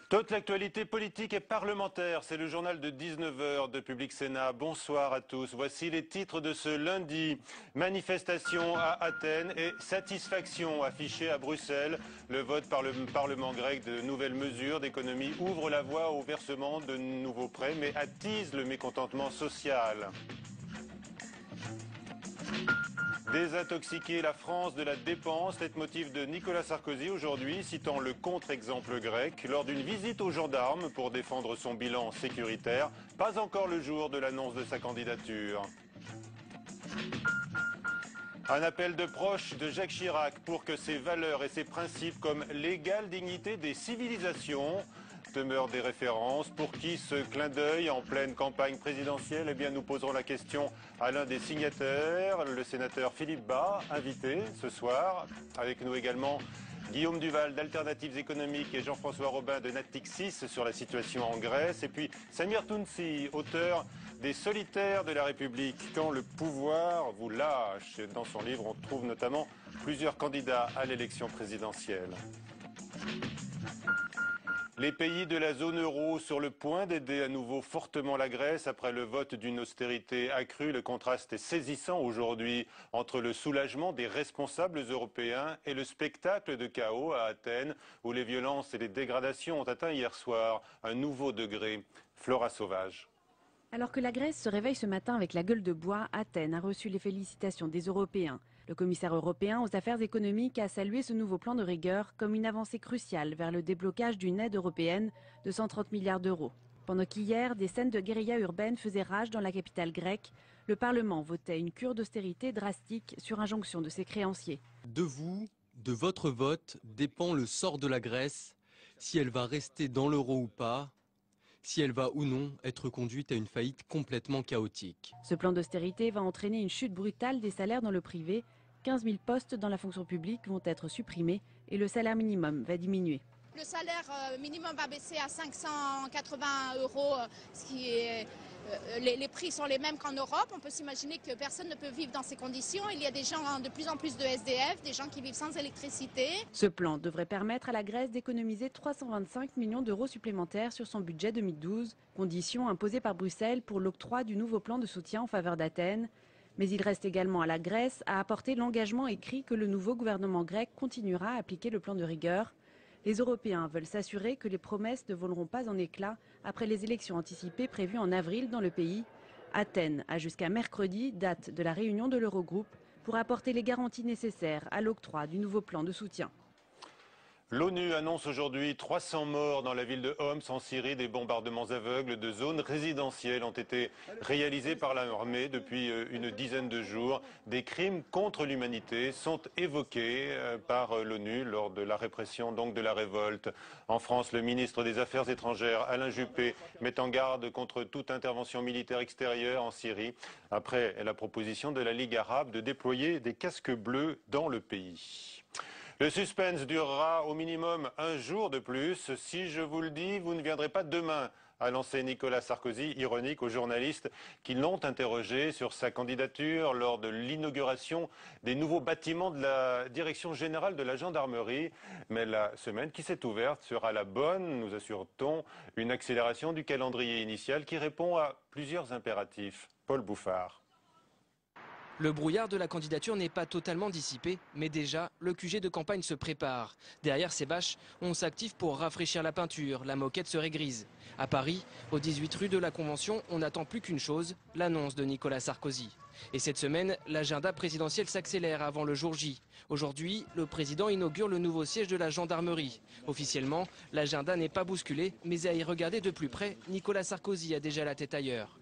Toute l'actualité politique et parlementaire, c'est le journal de 19 h de Public Sénat. Bonsoir à tous. Voici les titres de ce lundi. Manifestation à Athènes et satisfaction affichée à Bruxelles. Le vote par le Parlement grec de nouvelles mesures d'économie ouvre la voie au versement de nouveaux prêts, mais attise le mécontentement social. Désintoxiquer la France de la dépense, leitmotiv de Nicolas Sarkozy aujourd'hui, citant le contre-exemple grec lors d'une visite aux gendarmes pour défendre son bilan sécuritaire. Pas encore le jour de l'annonce de sa candidature. Un appel de proches de Jacques Chirac pour que ses valeurs et ses principes comme l'égale dignité des civilisations demeurent des références. Pour qui ce clin d'œil en pleine campagne présidentielle? Eh bien, nous poserons la question à l'un des signataires, le sénateur Philippe Bas, invité ce soir. Avec nous également Guillaume Duval d'Alternatives économiques et Jean-François Robin de Natixis sur la situation en Grèce. Et puis Samir Tounsi, auteur des Solitaires de la République, quand le pouvoir vous lâche. Dans son livre, on trouve notamment plusieurs candidats à l'élection présidentielle. Les pays de la zone euro sur le point d'aider à nouveau fortement la Grèce après le vote d'une austérité accrue. Le contraste est saisissant aujourd'hui entre le soulagement des responsables européens et le spectacle de chaos à Athènes où les violences et les dégradations ont atteint hier soir un nouveau degré. Flora Sauvage. Alors que la Grèce se réveille ce matin avec la gueule de bois, Athènes a reçu les félicitations des Européens. Le commissaire européen aux affaires économiques a salué ce nouveau plan de rigueur comme une avancée cruciale vers le déblocage d'une aide européenne de 130 milliards d'euros. Pendant qu'hier, des scènes de guérilla urbaine faisaient rage dans la capitale grecque, le Parlement votait une cure d'austérité drastique sur injonction de ses créanciers. De vous, de votre vote, dépend le sort de la Grèce, si elle va rester dans l'euro ou pas, si elle va ou non être conduite à une faillite complètement chaotique. Ce plan d'austérité va entraîner une chute brutale des salaires dans le privé. 15 000 postes dans la fonction publique vont être supprimés et le salaire minimum va diminuer. Le salaire minimum va baisser à 580 €, ce qui est, les prix sont les mêmes qu'en Europe. On peut s'imaginer que personne ne peut vivre dans ces conditions. Il y a des gens, de plus en plus de SDF, des gens qui vivent sans électricité. Ce plan devrait permettre à la Grèce d'économiser 325 millions d'euros supplémentaires sur son budget 2012, condition imposée par Bruxelles pour l'octroi du nouveau plan de soutien en faveur d'Athènes. Mais il reste également à la Grèce à apporter l'engagement écrit que le nouveau gouvernement grec continuera à appliquer le plan de rigueur. Les Européens veulent s'assurer que les promesses ne voleront pas en éclats après les élections anticipées prévues en avril dans le pays. Athènes a jusqu'à mercredi, date de la réunion de l'Eurogroupe, pour apporter les garanties nécessaires à l'octroi du nouveau plan de soutien. L'ONU annonce aujourd'hui 300 morts dans la ville de Homs en Syrie. Des bombardements aveugles de zones résidentielles ont été réalisés par l'armée depuis une dizaine de jours. Des crimes contre l'humanité sont évoqués par l'ONU lors de la répression donc de la révolte. En France, le ministre des Affaires étrangères, Alain Juppé, met en garde contre toute intervention militaire extérieure en Syrie après la proposition de la Ligue arabe de déployer des casques bleus dans le pays. Le suspense durera au minimum un jour de plus. Si je vous le dis, vous ne viendrez pas demain, a lancé Nicolas Sarkozy, ironique aux journalistes qui l'ont interrogé sur sa candidature lors de l'inauguration des nouveaux bâtiments de la Direction générale de la gendarmerie. Mais la semaine qui s'est ouverte sera la bonne, nous assure-t-on, une accélération du calendrier initial qui répond à plusieurs impératifs. Paul Bouffard. Le brouillard de la candidature n'est pas totalement dissipé, mais déjà, le QG de campagne se prépare. Derrière ces bâches, on s'active pour rafraîchir la peinture, la moquette serait grise. À Paris, au 18 rue de la Convention, on n'attend plus qu'une chose, l'annonce de Nicolas Sarkozy. Et cette semaine, l'agenda présidentiel s'accélère avant le jour J. Aujourd'hui, le président inaugure le nouveau siège de la gendarmerie. Officiellement, l'agenda n'est pas bousculé, mais à y regarder de plus près, Nicolas Sarkozy a déjà la tête ailleurs.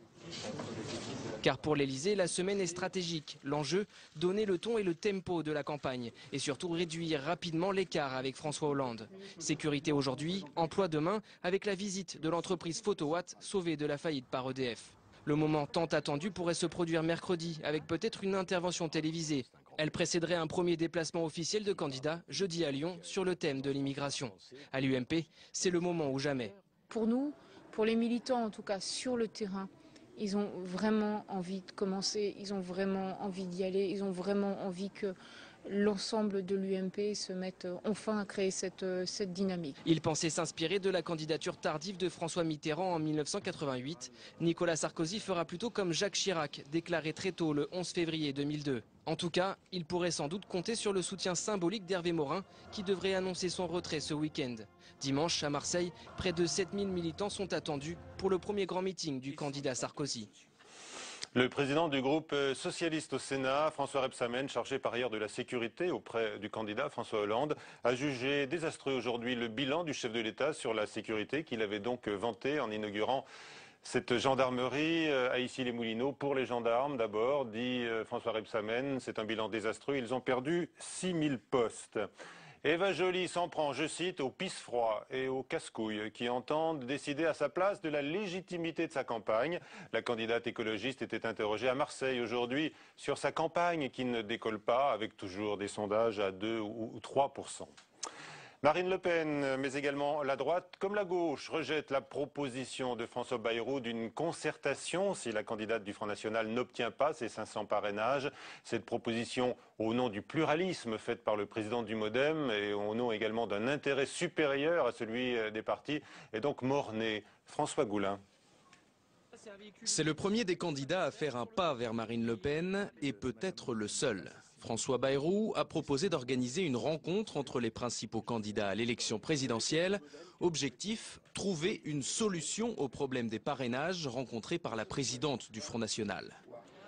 Car pour l'Elysée, la semaine est stratégique. L'enjeu, donner le ton et le tempo de la campagne. Et surtout réduire rapidement l'écart avec François Hollande. Sécurité aujourd'hui, emploi demain, avec la visite de l'entreprise Photowatt, sauvée de la faillite par EDF. Le moment tant attendu pourrait se produire mercredi, avec peut-être une intervention télévisée. Elle précéderait un premier déplacement officiel de candidats, jeudi à Lyon, sur le thème de l'immigration. À l'UMP, c'est le moment ou jamais. Pour nous, pour les militants en tout cas sur le terrain, ils ont vraiment envie de commencer, ils ont vraiment envie d'y aller, ils ont vraiment envie que l'ensemble de l'UMP se mette enfin à créer cette dynamique. Il pensait s'inspirer de la candidature tardive de François Mitterrand en 1988. Nicolas Sarkozy fera plutôt comme Jacques Chirac, déclaré très tôt le 11 février 2002. En tout cas, il pourrait sans doute compter sur le soutien symbolique d'Hervé Morin, qui devrait annoncer son retrait ce week-end. Dimanche, à Marseille, près de 7000 militants sont attendus pour le premier grand meeting du candidat Sarkozy. Le président du groupe socialiste au Sénat, François Rebsamen, chargé par ailleurs de la sécurité auprès du candidat François Hollande, a jugé désastreux aujourd'hui le bilan du chef de l'État sur la sécurité qu'il avait donc vanté en inaugurant cette gendarmerie à Issy-les-Moulineaux pour les gendarmes d'abord, dit François Rebsamen. C'est un bilan désastreux. Ils ont perdu 6000 postes. Eva Joly s'en prend, je cite, aux pisse-froid et aux casse-couilles qui entendent décider à sa place de la légitimité de sa campagne. La candidate écologiste était interrogée à Marseille aujourd'hui sur sa campagne qui ne décolle pas, avec toujours des sondages à 2 ou 3%. Marine Le Pen, mais également la droite comme la gauche, rejette la proposition de François Bayrou d'une concertation si la candidate du Front National n'obtient pas ses 500 parrainages. Cette proposition, au nom du pluralisme faite par le président du MoDem et au nom également d'un intérêt supérieur à celui des partis, est donc mort-née. François Goulin. C'est le premier des candidats à faire un pas vers Marine Le Pen et peut-être le seul. François Bayrou a proposé d'organiser une rencontre entre les principaux candidats à l'élection présidentielle. Objectif, trouver une solution au problème des parrainages rencontré par la présidente du Front National.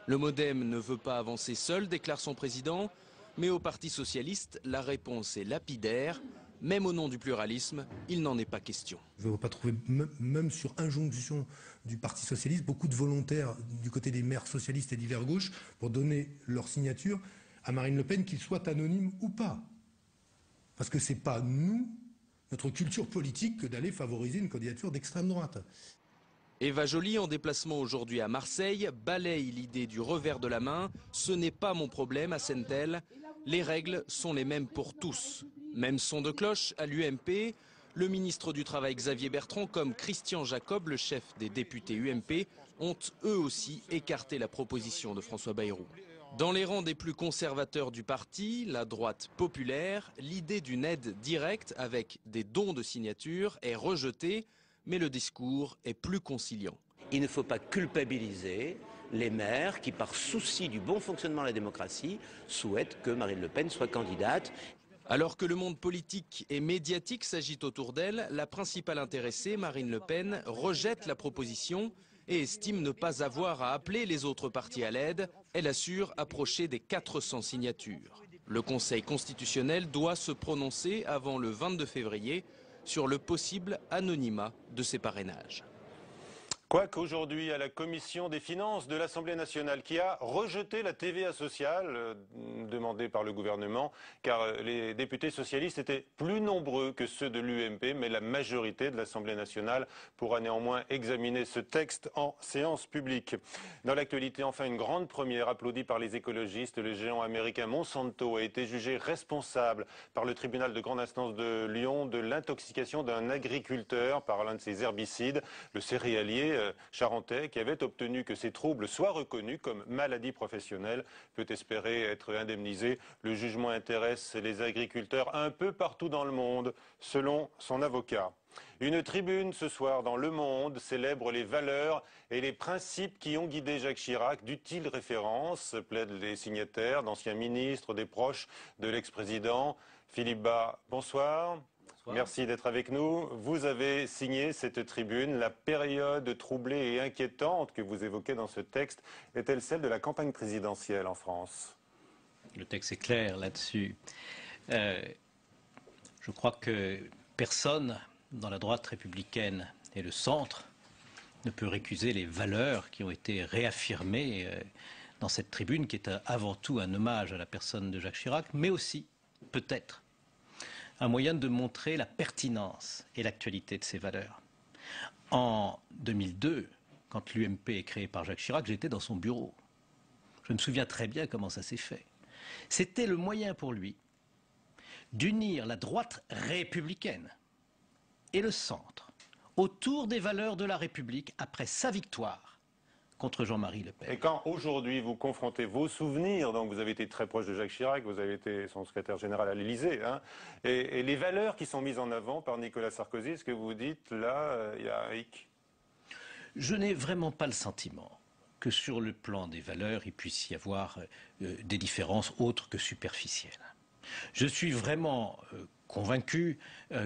Le MoDem ne veut pas avancer seul, déclare son président, mais au Parti socialiste, la réponse est lapidaire. Même au nom du pluralisme, il n'en est pas question. Je ne vais pas trouver, même sur injonction du Parti socialiste, beaucoup de volontaires du côté des maires socialistes et divers gauche pour donner leur signature à Marine Le Pen, qu'ils soient anonymes ou pas. Parce que ce n'est pas nous, notre culture politique, que d'aller favoriser une candidature d'extrême droite. Eva Joly, en déplacement aujourd'hui à Marseille, balaye l'idée du revers de la main. Ce n'est pas mon problème, assène-t-elle. Les règles sont les mêmes pour tous. Même son de cloche à l'UMP. Le ministre du Travail Xavier Bertrand comme Christian Jacob, le chef des députés UMP, ont eux aussi écarté la proposition de François Bayrou. Dans les rangs des plus conservateurs du parti, la droite populaire, l'idée d'une aide directe avec des dons de signature est rejetée, mais le discours est plus conciliant. Il ne faut pas culpabiliser les maires qui, par souci du bon fonctionnement de la démocratie, souhaitent que Marine Le Pen soit candidate. Alors que le monde politique et médiatique s'agite autour d'elle, la principale intéressée, Marine Le Pen, rejette la proposition et estime ne pas avoir à appeler les autres partis à l'aide. Elle assure approcher des 400 signatures. Le Conseil constitutionnel doit se prononcer avant le 22 février sur le possible anonymat de ces parrainages. Quoique aujourd'hui à la commission des finances de l'Assemblée nationale qui a rejeté la TVA sociale demandée par le gouvernement car les députés socialistes étaient plus nombreux que ceux de l'UMP, mais la majorité de l'Assemblée nationale pourra néanmoins examiner ce texte en séance publique. Dans l'actualité, enfin, une grande première applaudie par les écologistes. Le géant américain Monsanto a été jugé responsable par le tribunal de grande instance de Lyon de l'intoxication d'un agriculteur par l'un de ses herbicides, le céréalier charentais, qui avait obtenu que ces troubles soient reconnus comme maladie professionnelle, peut espérer être indemnisé. Le jugement intéresse les agriculteurs un peu partout dans le monde, selon son avocat. Une tribune ce soir dans Le Monde célèbre les valeurs et les principes qui ont guidé Jacques Chirac. D'utiles références plaident les signataires, d'anciens ministres, des proches de l'ex-président. Philippe Bas, bonsoir. Merci d'être avec nous. Vous avez signé cette tribune. La période troublée et inquiétante que vous évoquez dans ce texte est-elle celle de la campagne présidentielle en France? Le texte est clair là-dessus. Je crois que personne dans la droite républicaine et le centre ne peut récuser les valeurs qui ont été réaffirmées dans cette tribune, qui est avant tout un hommage à la personne de Jacques Chirac, mais aussi, peut-être, un moyen de montrer la pertinence et l'actualité de ces valeurs. En 2002, quand l'UMP est créée par Jacques Chirac, j'étais dans son bureau. Je me souviens très bien comment ça s'est fait. C'était le moyen pour lui d'unir la droite républicaine et le centre autour des valeurs de la République après sa victoire contre Jean-Marie Le Pen. Et quand aujourd'hui vous confrontez vos souvenirs, donc vous avez été très proche de Jacques Chirac, vous avez été son secrétaire général à l'Élysée, hein, et les valeurs qui sont mises en avant par Nicolas Sarkozy, est-ce que vous dites là, il y a un hic? Je n'ai vraiment pas le sentiment que sur le plan des valeurs, il puisse y avoir des différences autres que superficielles. Je suis vraiment convaincu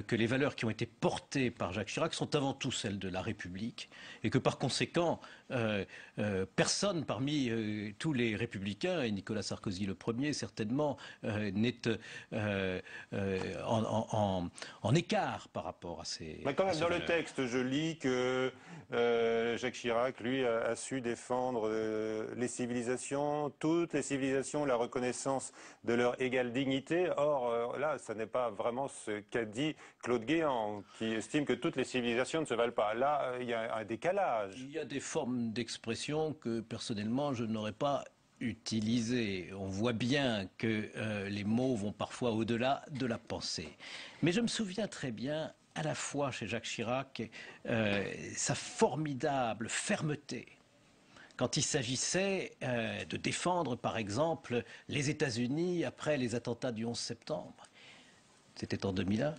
que les valeurs qui ont été portées par Jacques Chirac sont avant tout celles de la République et que par conséquent, personne parmi tous les républicains, et Nicolas Sarkozy le premier certainement, n'est en écart par rapport à ces Mais quand même, dans valeurs. le texte, je lis que Jacques Chirac, lui, a su défendre les civilisations, toutes les civilisations, la reconnaissance de leur égale dignité. Or, là, ça n'est pas vraiment ce qu'a dit Claude Guéant, qui estime que toutes les civilisations ne se valent pas. Là, il y a un décalage. Il y a des formes d'expression que, personnellement, je n'aurais pas utilisées. On voit bien que les mots vont parfois au-delà de la pensée. Mais je me souviens très bien, à la fois chez Jacques Chirac, sa formidable fermeté quand il s'agissait de défendre, par exemple, les États-Unis après les attentats du 11 septembre. C'était en 2001.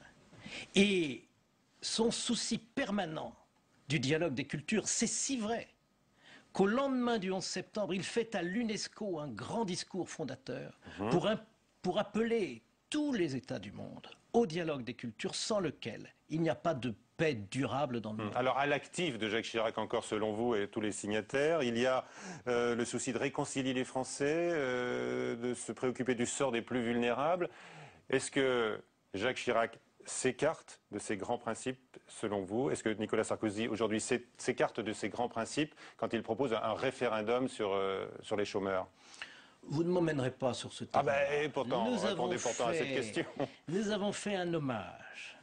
Et son souci permanent du dialogue des cultures, c'est si vrai qu'au lendemain du 11 septembre, il fait à l'UNESCO un grand discours fondateur pour appeler tous les États du monde au dialogue des cultures sans lequel il n'y a pas de paix durable dans le monde. Alors, à l'actif de Jacques Chirac, encore selon vous et tous les signataires, il y a le souci de réconcilier les Français, de se préoccuper du sort des plus vulnérables. Est-ce que Jacques Chirac s'écarte de ces grands principes, selon vous? Est-ce que Nicolas Sarkozy, aujourd'hui, s'écarte de ces grands principes quand il propose un référendum sur les chômeurs? Vous ne m'emmènerez pas sur ce terrain. Ah ben, pourtant, répondez pourtant à cette question. Nous avons fait un hommage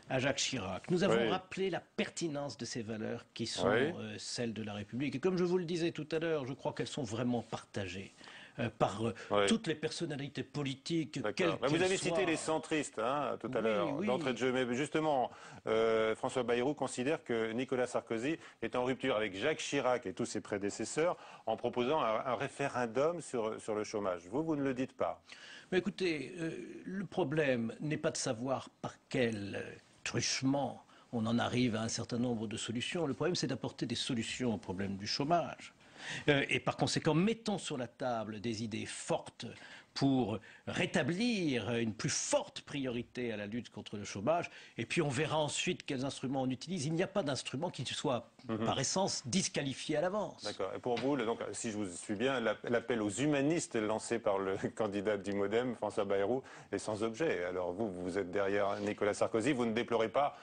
à Jacques Chirac. Nous avons rappelé la pertinence de ces valeurs qui sont celles de la République. Et comme je vous le disais tout à l'heure, je crois qu'elles sont vraiment partagées par toutes les personnalités politiques. Vous avez cité les centristes tout à l'heure, d'entrée de jeu. Mais justement, François Bayrou considère que Nicolas Sarkozy est en rupture avec Jacques Chirac et tous ses prédécesseurs en proposant un référendum sur le chômage. Vous ne le dites pas. Mais écoutez, le problème n'est pas de savoir par quel truchement on en arrive à un certain nombre de solutions. Le problème, c'est d'apporter des solutions au problème du chômage. Et par conséquent, mettons sur la table des idées fortes pour rétablir une plus forte priorité à la lutte contre le chômage. Et puis on verra ensuite quels instruments on utilise. Il n'y a pas d'instrument qui soit, par essence, disqualifié à l'avance. D'accord. Et pour vous, donc, si je vous suis bien, l'appel aux humanistes lancé par le candidat du MoDem, François Bayrou, est sans objet. Alors vous êtes derrière Nicolas Sarkozy. Vous ne déplorez pas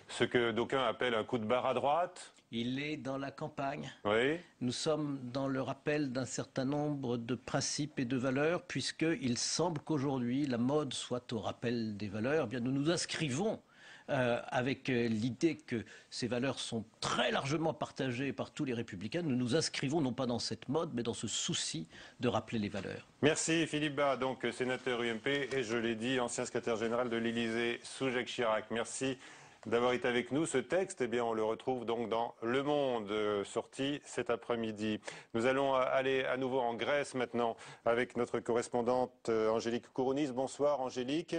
ce que d'aucuns appellent un coup de barre à droite? Il est dans la campagne. Oui. Nous sommes dans le rappel d'un certain nombre de principes et de valeurs, puisqu'il semble qu'aujourd'hui, la mode soit au rappel des valeurs. Eh bien, nous nous inscrivons avec l'idée que ces valeurs sont très largement partagées par tous les républicains. Nous nous inscrivons non pas dans cette mode, mais dans ce souci de rappeler les valeurs. Merci Philippe Bas, donc sénateur UMP et je l'ai dit, ancien secrétaire général de l'Élysée sous Jacques Chirac. Merci d'avoir été avec nous. Ce texte, eh bien, on le retrouve donc dans Le Monde, sorti cet après-midi. Nous allons aller à nouveau en Grèce maintenant avec notre correspondante Angélique Kourounis. Bonsoir Angélique.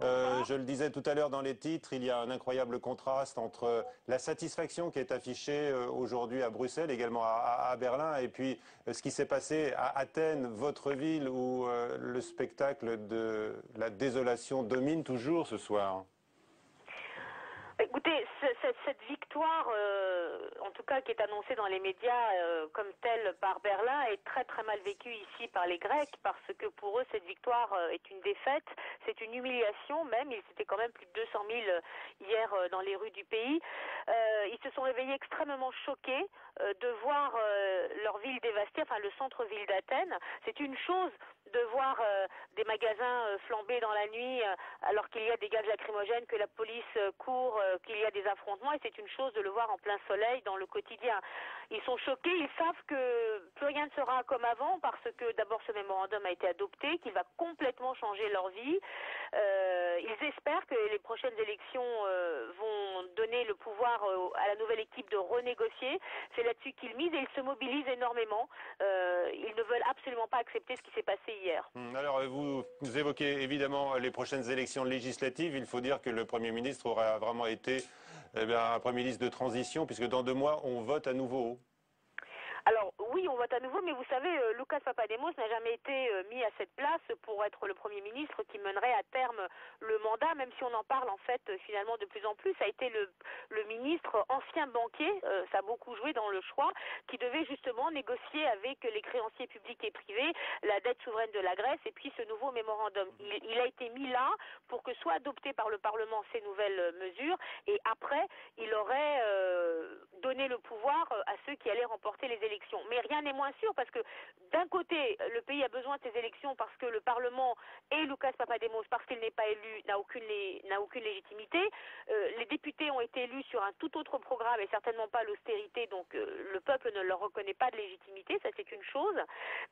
Je le disais tout à l'heure dans les titres, il y a un incroyable contraste entre la satisfaction qui est affichée aujourd'hui à Bruxelles, également à Berlin, et puis ce qui s'est passé à Athènes, votre ville, où le spectacle de la désolation domine toujours ce soir. Écoutez, cette victoire, en tout cas qui est annoncée dans les médias comme telle par Berlin, est très très mal vécue ici par les Grecs, parce que pour eux cette victoire est une défaite, c'est une humiliation même. Ils étaient quand même plus de 200 000 hier dans les rues du pays. Ils se sont réveillés extrêmement choqués de voir leur ville dévastée, enfin le centre-ville d'Athènes. C'est une chose de voir des magasins flamber dans la nuit alors qu'il y a des gaz lacrymogènes, que la police court, qu'il y a des affrontements, et c'est une chose de le voir en plein soleil dans le quotidien. Ils sont choqués, ils savent que plus rien ne sera comme avant parce que d'abord ce mémorandum a été adopté, qu'il va complètement changer leur vie. Ils espèrent que les prochaines élections vont donner le pouvoir à la nouvelle équipe de renégocier. C'est là-dessus qu'ils misent et ils se mobilisent énormément. Ils ne veulent absolument pas accepter ce qui s'est passé hier. Alors vous évoquez évidemment les prochaines élections législatives. Il faut dire que le Premier ministre aura vraiment été un Premier ministre de transition, puisque dans 2 mois on vote à nouveau. Alors oui, on vote à nouveau, mais vous savez, Lucas Papademos n'a jamais été mis à cette place pour être le Premier ministre qui mènerait à terme le mandat, même si on en parle en fait finalement de plus en plus. Ça a été le ministre ancien banquier, ça a beaucoup joué dans le choix, qui devait justement négocier avec les créanciers publics et privés la dette souveraine de la Grèce et puis ce nouveau mémorandum. Il a été mis là pour que soient adoptées par le Parlement ces nouvelles mesures, et après il aurait donné le pouvoir à ceux qui allaient remporter les élections. Mais rien n'est moins sûr parce que d'un côté, le pays a besoin de ces élections parce que le Parlement et Lucas Papademos, parce qu'il n'est pas élu, n'a aucune légitimité. Les députés ont été élus sur un tout autre programme et certainement pas l'austérité, donc le peuple ne leur reconnaît pas de légitimité, ça c'est une chose.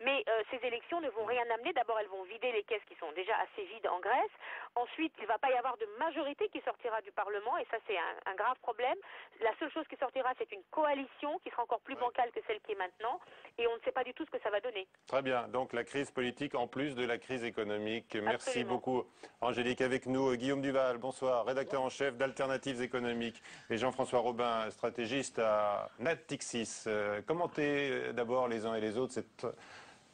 Mais ces élections ne vont rien amener. D'abord, elles vont vider les caisses qui sont déjà assez vides en Grèce. Ensuite, il ne va pas y avoir de majorité qui sortira du Parlement et ça c'est un grave problème. La seule chose qui sortira, c'est une coalition qui sera encore plus bancale que celle qui est maintenant, et on ne sait pas du tout ce que ça va donner. Très bien, donc la crise politique en plus de la crise économique. Merci Absolument. beaucoup Angélique. Avec nous Guillaume Duval, bonsoir, rédacteur en chef d'Alternatives économiques, et Jean-François Robin, stratégiste à Natixis. Commentez d'abord les uns et les autres cet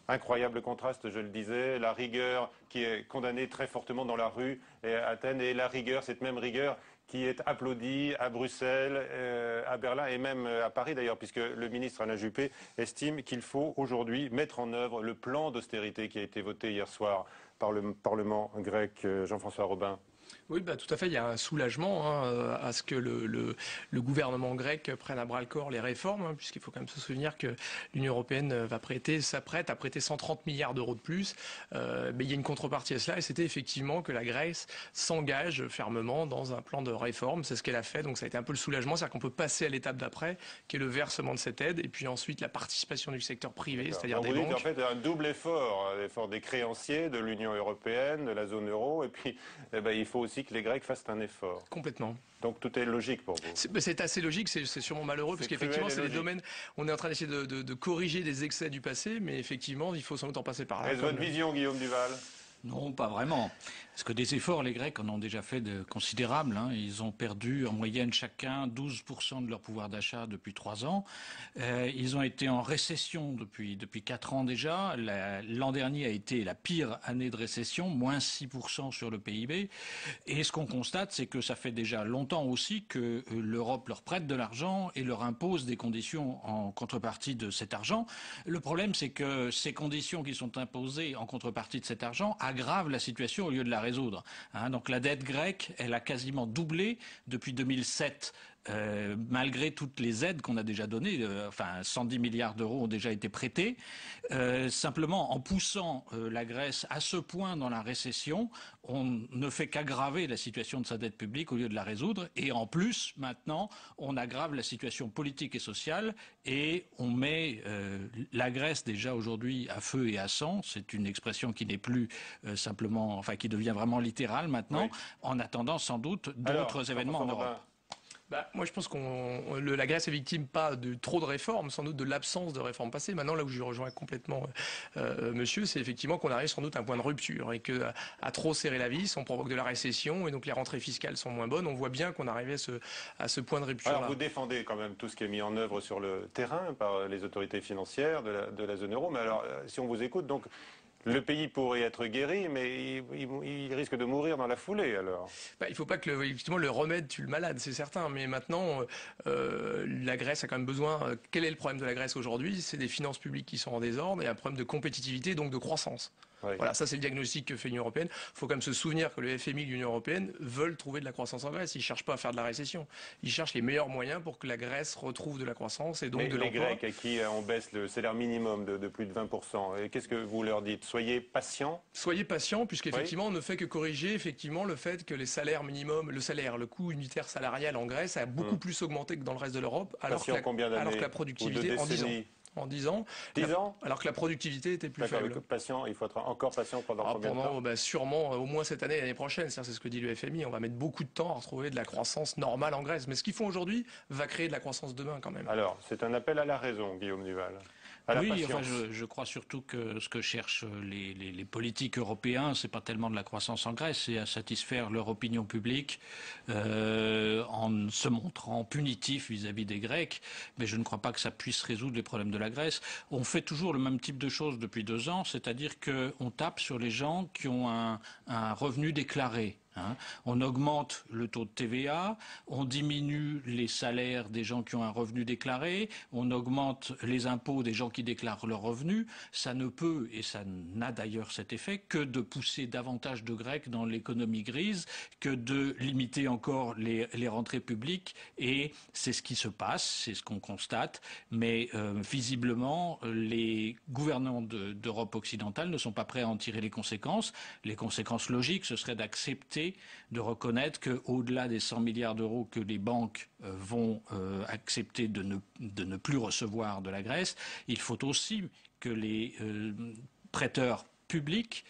incroyable contraste, je le disais, la rigueur qui est condamnée très fortement dans la rue à Athènes, et la rigueur, cette même rigueur qui est applaudi à Bruxelles, à Berlin et même à Paris d'ailleurs, puisque le ministre Alain Juppé estime qu'il faut aujourd'hui mettre en œuvre le plan d'austérité qui a été voté hier soir par le Parlement grec. Jean-François Robin. Oui, tout à fait. Il y a un soulagement à ce que le gouvernement grec prenne à bras-le-corps les réformes, puisqu'il faut quand même se souvenir que l'Union européenne s'apprête à prêter 130 milliards d'euros de plus. Mais il y a une contrepartie à cela, et c'était effectivement que la Grèce s'engage fermement dans un plan de réforme. C'est ce qu'elle a fait, donc ça a été un peu le soulagement. C'est-à-dire qu'on peut passer à l'étape d'après, qui est le versement de cette aide, et puis ensuite la participation du secteur privé, c'est-à-dire des banques. Vous dites en fait un double effort, l'effort des créanciers, de l'Union européenne, de la zone euro, et puis il faut aussi que les Grecs fassent un effort. Complètement. Donc tout est logique pour vous. C'est assez logique, c'est sûrement malheureux, parce qu'effectivement, c'est des domaines, on est en train d'essayer de corriger des excès du passé, mais effectivement, il faut sans doute en passer par là. Est-ce votre vision, Guillaume Duval ? Non, pas vraiment. Parce que des efforts, les Grecs en ont déjà fait de considérables. Ils ont perdu en moyenne chacun 12% de leur pouvoir d'achat depuis 3 ans. Ils ont été en récession depuis 4 ans déjà. L'an dernier a été la pire année de récession, moins 6% sur le PIB. Et ce qu'on constate, c'est que ça fait déjà longtemps aussi que l'Europe leur prête de l'argent et leur impose des conditions en contrepartie de cet argent. Le problème, c'est que ces conditions qui sont imposées en contrepartie de cet argent aggrave la situation au lieu de la résoudre. Donc la dette grecque, elle a quasiment doublé depuis 2007. Malgré toutes les aides qu'on a déjà données, 110 milliards d'euros ont déjà été prêtés. Simplement, en poussant la Grèce à ce point dans la récession, on ne fait qu'aggraver la situation de sa dette publique au lieu de la résoudre. Et en plus, maintenant, on aggrave la situation politique et sociale et on met la Grèce déjà aujourd'hui à feu et à sang. C'est une expression qui n'est plus simplement, qui devient vraiment littérale maintenant, en attendant sans doute d'autres événements en Europe. Moi, je pense que la Grèce est victime pas de trop de réformes, sans doute de l'absence de réformes passées. Maintenant, là où je rejoins complètement monsieur, c'est effectivement qu'on arrive sans doute à un point de rupture et que à trop serrer la vis, on provoque de la récession et donc les rentrées fiscales sont moins bonnes. On voit bien qu'on arrivait à ce point de rupture-là. Alors, vous défendez quand même tout ce qui est mis en œuvre sur le terrain par les autorités financières de la zone euro. Mais alors, si on vous écoute, donc, le pays pourrait être guéri, mais il risque de mourir dans la foulée, alors. Il ne faut pas que effectivement, le remède tue le malade, c'est certain. Mais maintenant, la Grèce a quand même besoin... Quel est le problème de la Grèce aujourd'hui? C'est des finances publiques qui sont en désordre et un problème de compétitivité, donc de croissance. Oui. Voilà, ça c'est le diagnostic que fait l'Union européenne. Il faut quand même se souvenir que le FMI et l'Union européenne veulent trouver de la croissance en Grèce. Ils ne cherchent pas à faire de la récession. Ils cherchent les meilleurs moyens pour que la Grèce retrouve de la croissance et donc de les l'emploi. Grecs à qui on baisse le salaire minimum de plus de 20%, et qu'est-ce que vous leur dites? Soyez patients. Soyez patients, puisqu'effectivement, on ne fait que corriger effectivement le fait que les salaires minimums, le coût unitaire salarial en Grèce a beaucoup plus augmenté que dans le reste de l'Europe, alors que la productivité en 10 ans. En 10 ans, alors que la productivité était plus faible. Patient, il faut être encore patient pendant combien de temps? Sûrement au moins cette année et l'année prochaine. C'est ce que dit le FMI. On va mettre beaucoup de temps à retrouver de la croissance normale en Grèce. Mais ce qu'ils font aujourd'hui va créer de la croissance demain quand même. Alors, c'est un appel à la raison, Guillaume Duval. Oui, enfin, je crois surtout que ce que cherchent les politiques européens, c'est pas tellement de la croissance en Grèce, c'est à satisfaire leur opinion publique en se montrant punitif vis-à-vis des Grecs. Mais je ne crois pas que ça puisse résoudre les problèmes de la Grèce. On fait toujours le même type de choses depuis 2 ans, c'est-à-dire qu'on tape sur les gens qui ont un revenu déclaré. On augmente le taux de TVA, on diminue les salaires des gens qui ont un revenu déclaré, on augmente les impôts des gens qui déclarent leurs revenus. Ça ne peut, et ça n'a d'ailleurs cet effet, que de pousser davantage de Grecs dans l'économie grise, que de limiter encore les rentrées publiques. Et c'est ce qui se passe, c'est ce qu'on constate. Mais visiblement, les gouvernants d'Europe occidentale ne sont pas prêts à en tirer les conséquences. Les conséquences logiques, ce serait d'accepter de reconnaître qu'au-delà des 100 milliards d'euros que les banques vont accepter de ne plus recevoir de la Grèce, il faut aussi que les prêteurs publics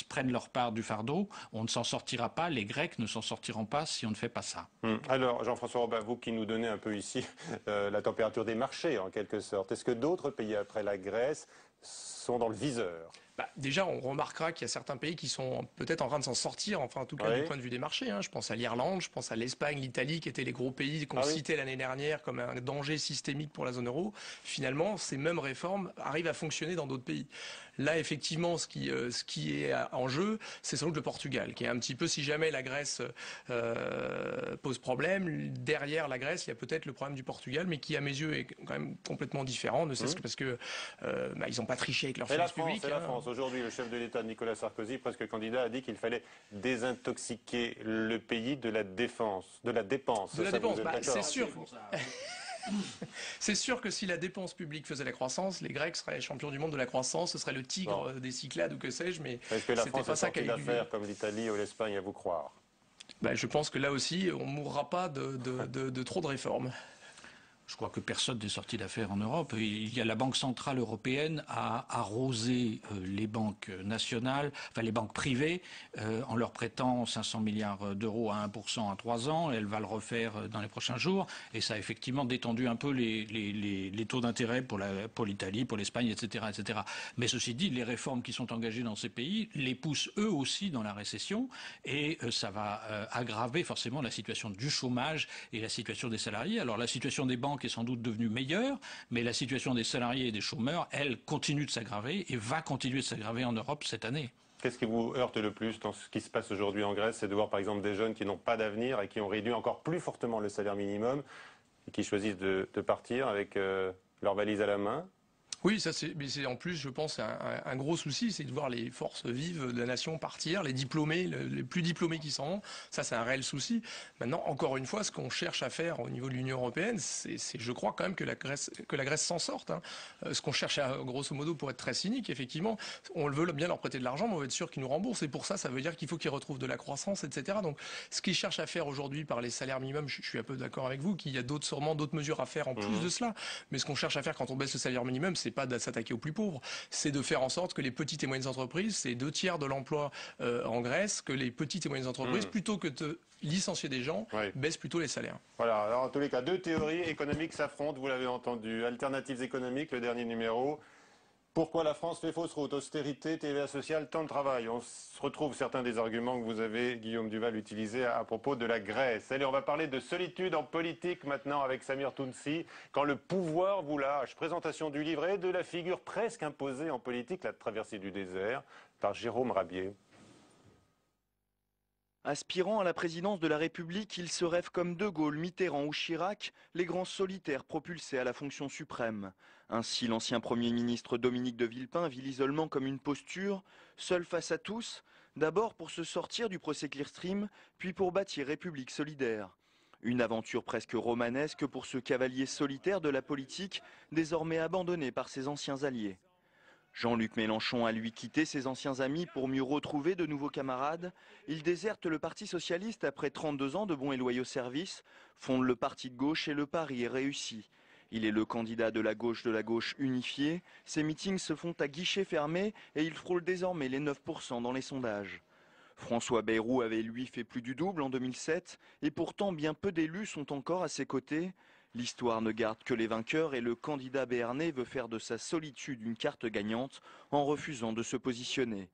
prennent leur part du fardeau. On ne s'en sortira pas, les Grecs ne s'en sortiront pas si on ne fait pas ça. Alors, Jean-François Robin, vous qui nous donnez un peu ici la température des marchés, en quelque sorte, est-ce que d'autres pays après la Grèce sont dans le viseur? Déjà, on remarquera qu'il y a certains pays qui sont peut-être en train de s'en sortir, enfin en tout cas du point de vue des marchés. Je pense à l'Irlande, je pense à l'Espagne, l'Italie, qui étaient les gros pays qu'on citait l'année dernière comme un danger systémique pour la zone euro. Finalement, ces mêmes réformes arrivent à fonctionner dans d'autres pays. Là, effectivement, ce qui est en jeu, c'est sans doute le Portugal, qui est un petit peu, si jamais la Grèce pose problème, derrière la Grèce, il y a peut-être le problème du Portugal, mais qui, à mes yeux, est quand même complètement différent, ne serait-ce que parce que ils n'ont pas triché avec leurs finances publiques. La France. Aujourd'hui, le chef de l'État, Nicolas Sarkozy, presque candidat, a dit qu'il fallait désintoxiquer le pays de la dépense. C'est sûr. C'est sûr que si la dépense publique faisait la croissance, les Grecs seraient champions du monde de la croissance, ce serait le tigre des Cyclades ou que sais-je, mais est-ce que la France est sortie d'affaires comme l'Italie ou l'Espagne, à vous croire? Je pense que là aussi, on ne mourra pas de trop de réformes. Je crois que personne n'est sorti d'affaires en Europe. Il y a la Banque centrale européenne à arroser les banques nationales, enfin les banques privées, en leur prêtant 500 milliards d'euros à 1% à 3 ans. Elle va le refaire dans les prochains jours. Et ça a effectivement détendu un peu les taux d'intérêt pour l'Italie, pour l'Espagne, etc., etc. Mais ceci dit, les réformes qui sont engagées dans ces pays les poussent eux aussi dans la récession. Et ça va aggraver forcément la situation du chômage et la situation des salariés. Alors la situation des banques est sans doute devenue meilleure, mais la situation des salariés et des chômeurs, elle, continue de s'aggraver et va continuer de s'aggraver en Europe cette année. Qu'est-ce qui vous heurte le plus dans ce qui se passe aujourd'hui en Grèce? C'est de voir par exemple des jeunes qui n'ont pas d'avenir et qui ont réduit encore plus fortement le salaire minimum et qui choisissent de partir avec leur valise à la main. Oui, mais c'est en plus, je pense, un gros souci, c'est de voir les forces vives de la nation partir, les diplômés, les plus diplômés qui s'en vont. Ça, c'est un réel souci. Maintenant, encore une fois, ce qu'on cherche à faire au niveau de l'Union européenne, c'est, je crois quand même que la Grèce s'en sorte. Ce qu'on cherche à, grosso modo, pour être très cynique, effectivement, on veut bien leur prêter de l'argent, mais on veut être sûr qu'ils nous remboursent. Et pour ça, ça veut dire qu'il faut qu'ils retrouvent de la croissance, etc. Donc, ce qu'ils cherchent à faire aujourd'hui par les salaires minimums, je suis un peu d'accord avec vous, qu'il y a sûrement d'autres mesures à faire en plus de cela. Mais ce qu'on cherche à faire quand on baisse le salaire minimum, c'est pas de s'attaquer aux plus pauvres, c'est de faire en sorte que les petites et moyennes entreprises, c'est 2/3 de l'emploi en Grèce, que les petites et moyennes entreprises, plutôt que de licencier des gens, baissent plutôt les salaires. Voilà, alors en tous les cas, deux théories économiques s'affrontent, vous l'avez entendu. Alternatives économiques, le dernier numéro. Pourquoi la France fait fausse route? Austérité, TVA sociale, temps de travail. On retrouve certains des arguments que vous avez, Guillaume Duval, utilisés à propos de la Grèce. Allez, on va parler de solitude en politique maintenant avec Samir Tounsi. Quand le pouvoir vous lâche. Présentation du livret de la figure presque imposée en politique, la traversée du désert, par Jérôme Rabier. Aspirant à la présidence de la République, il se rêve comme De Gaulle, Mitterrand ou Chirac, les grands solitaires propulsés à la fonction suprême. Ainsi, l'ancien Premier ministre Dominique de Villepin vit l'isolement comme une posture, seul face à tous, d'abord pour se sortir du procès Clearstream, puis pour bâtir République solidaire. Une aventure presque romanesque pour ce cavalier solitaire de la politique, désormais abandonné par ses anciens alliés. Jean-Luc Mélenchon a lui quitté ses anciens amis pour mieux retrouver de nouveaux camarades. Il déserte le Parti socialiste après 32 ans de bons et loyaux services, fonde le parti de gauche et le pari est réussi. Il est le candidat de la gauche unifiée. Ses meetings se font à guichet fermé et il frôle désormais les 9% dans les sondages. François Bayrou avait lui fait plus du double en 2007 et pourtant bien peu d'élus sont encore à ses côtés. L'histoire ne garde que les vainqueurs et le candidat béarnais veut faire de sa solitude une carte gagnante en refusant de se positionner.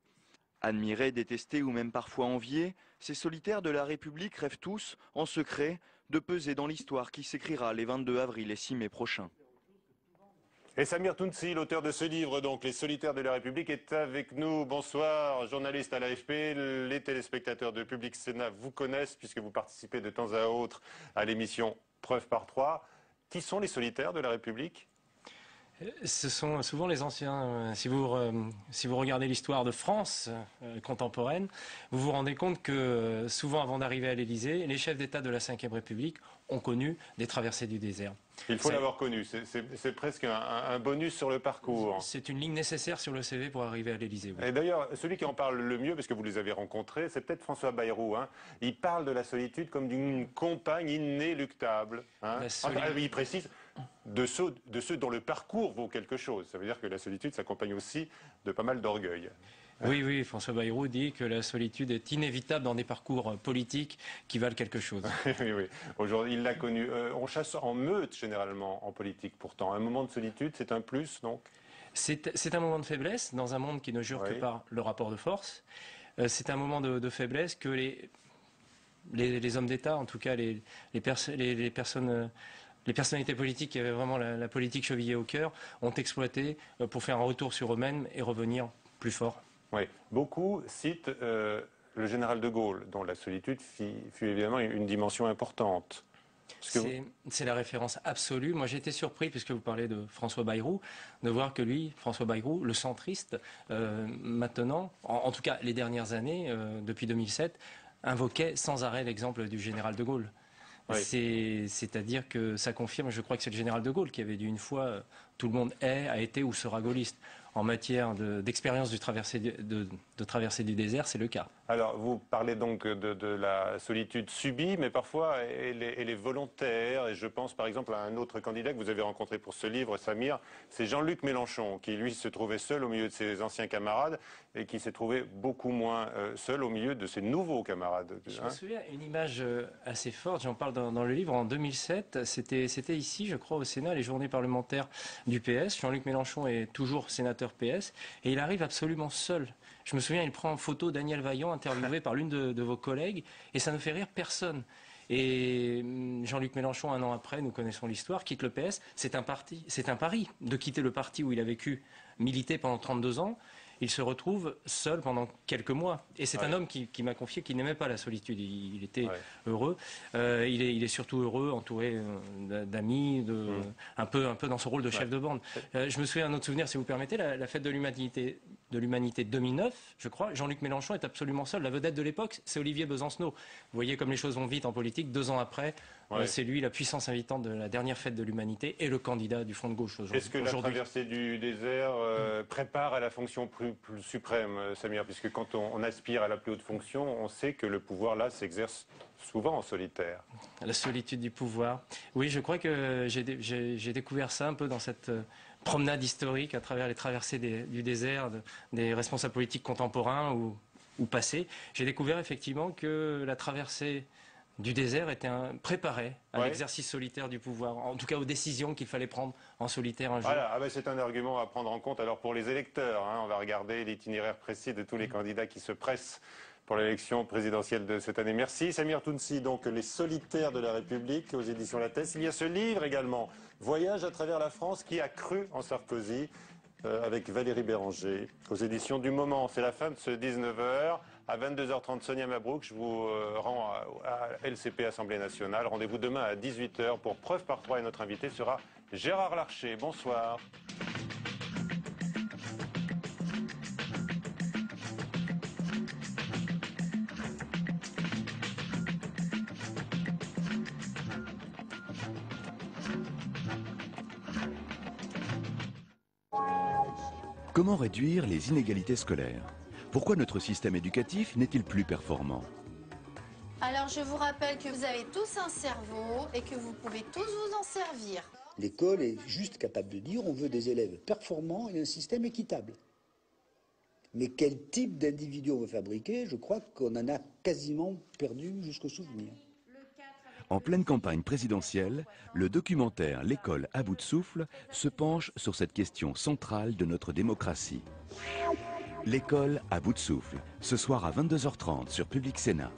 Admirés, détestés ou même parfois enviés, ces solitaires de la République rêvent tous, en secret, de peser dans l'histoire qui s'écrira les 22 avril et 6 mai prochains. Et Samir Tounsi, l'auteur de ce livre, donc Les solitaires de la République, est avec nous. Bonsoir, journaliste à l'AFP. Les téléspectateurs de Public Sénat vous connaissent puisque vous participez de temps à autre à l'émission Preuve par 3. Qui sont les solitaires de la République ? Ce sont souvent les anciens. Si vous regardez l'histoire de France contemporaine, vous vous rendez compte que souvent avant d'arriver à l'Élysée, les chefs d'État de la Ve République ont connu des traversées du désert. Il faut l'avoir connu, c'est presque un bonus sur le parcours. C'est une ligne nécessaire sur le CV pour arriver à l'Élysée. Oui. Et d'ailleurs, celui qui en parle le mieux, parce que vous les avez rencontrés, c'est peut-être François Bayrou. Hein. Il parle de la solitude comme d'une compagne inéluctable. Hein. Il précise de ceux dont le parcours vaut quelque chose. Ça veut dire que la solitude s'accompagne aussi de pas mal d'orgueil. Oui, François Bayrou dit que la solitude est inévitable dans des parcours politiques qui valent quelque chose. oui. Aujourd'hui, il l'a connu. On chasse en meute, généralement, en politique, pourtant. Un moment de solitude, c'est un plus, donc ? C'est un moment de faiblesse, dans un monde qui ne jure que par le rapport de force. C'est un moment de faiblesse que les hommes d'État, en tout cas les personnalités politiques qui avaient vraiment la politique chevillée au cœur, ont exploité pour faire un retour sur eux-mêmes et revenir plus fort. Oui, beaucoup citent le général de Gaulle, dont la solitude fut évidemment une dimension importante. C'est la référence absolue. Moi, j'ai été surpris, puisque vous parlez de François Bayrou, de voir que lui, François Bayrou, le centriste, maintenant, en tout cas les dernières années, depuis 2007, invoquait sans arrêt l'exemple du général de Gaulle. Oui. C'est-à-dire que ça confirme, je crois que c'est le général de Gaulle qui avait dit une fois, tout le monde a été ou sera gaulliste. En matière d'expérience de traversée du désert, c'est le cas. Alors, vous parlez donc de la solitude subie, mais parfois elle est volontaire. Et je pense par exemple à un autre candidat que vous avez rencontré pour ce livre, Samir, c'est Jean-Luc Mélenchon, qui lui se trouvait seul au milieu de ses anciens camarades et qui s'est trouvé beaucoup moins seul au milieu de ses nouveaux camarades. Je me souviens une image assez forte, j'en parle dans le livre, en 2007, c'était ici, je crois, au Sénat, les journées parlementaires du PS. Jean-Luc Mélenchon est toujours sénateur PS et il arrive absolument seul. Je me souviens, il prend en photo Daniel Vaillant, interviewé par l'une de vos collègues, et ça ne fait rire personne. Et Jean-Luc Mélenchon, un an après, nous connaissons l'histoire, quitte le PS. C'est un pari de quitter le parti où il a vécu, milité pendant 32 ans. Il se retrouve seul pendant quelques mois. Et c'est un homme qui m'a confié qu'il n'aimait pas la solitude. Il était heureux. Il est surtout heureux, entouré d'amis, un peu dans son rôle de chef de bande. Je me souviens d'un autre souvenir, si vous permettez, la fête de l'humanité 2009, je crois. Jean-Luc Mélenchon est absolument seul. La vedette de l'époque, c'est Olivier Besancenot. Vous voyez comme les choses vont vite en politique. 2 ans après, c'est lui la puissance invitante de la dernière fête de l'humanité et le candidat du Front de gauche aujourd'hui. Est-ce que la traversée du désert prépare à la fonction plus suprême, Samir, puisque quand on aspire à la plus haute fonction, on sait que le pouvoir là s'exerce souvent en solitaire. La solitude du pouvoir. Oui, je crois que j'ai découvert ça un peu dans cette promenade historique à travers les traversées du désert des responsables politiques contemporains ou passés. J'ai découvert effectivement que la traversée du désert était préparé à l'exercice solitaire du pouvoir, en tout cas aux décisions qu'il fallait prendre en solitaire un jour. Voilà, c'est un argument à prendre en compte. Alors pour les électeurs, on va regarder l'itinéraire précis de tous les candidats qui se pressent pour l'élection présidentielle de cette année. Merci Samir Tounsi, donc Les solitaires de la République aux éditions Lattès. Il y a ce livre également, Voyage à travers la France qui a cru en Sarkozy, avec Valérie Béranger, aux éditions du Moment. C'est la fin de ce 19h. À 22h30, Sonia Mabrouk, je vous rends à LCP, Assemblée nationale. Rendez-vous demain à 18h pour Preuve par 3 et notre invité sera Gérard Larcher. Bonsoir. Comment réduire les inégalités scolaires? Pourquoi notre système éducatif n'est-il plus performant? Alors je vous rappelle que vous avez tous un cerveau et que vous pouvez tous vous en servir. L'école est juste capable de dire on veut des élèves performants et un système équitable. Mais quel type d'individu on veut fabriquer, je crois qu'on en a quasiment perdu jusqu'au souvenir. En pleine campagne présidentielle, le documentaire L'école à bout de souffle se penche sur cette question centrale de notre démocratie. L'école à bout de souffle, ce soir à 22h30 sur Public Sénat.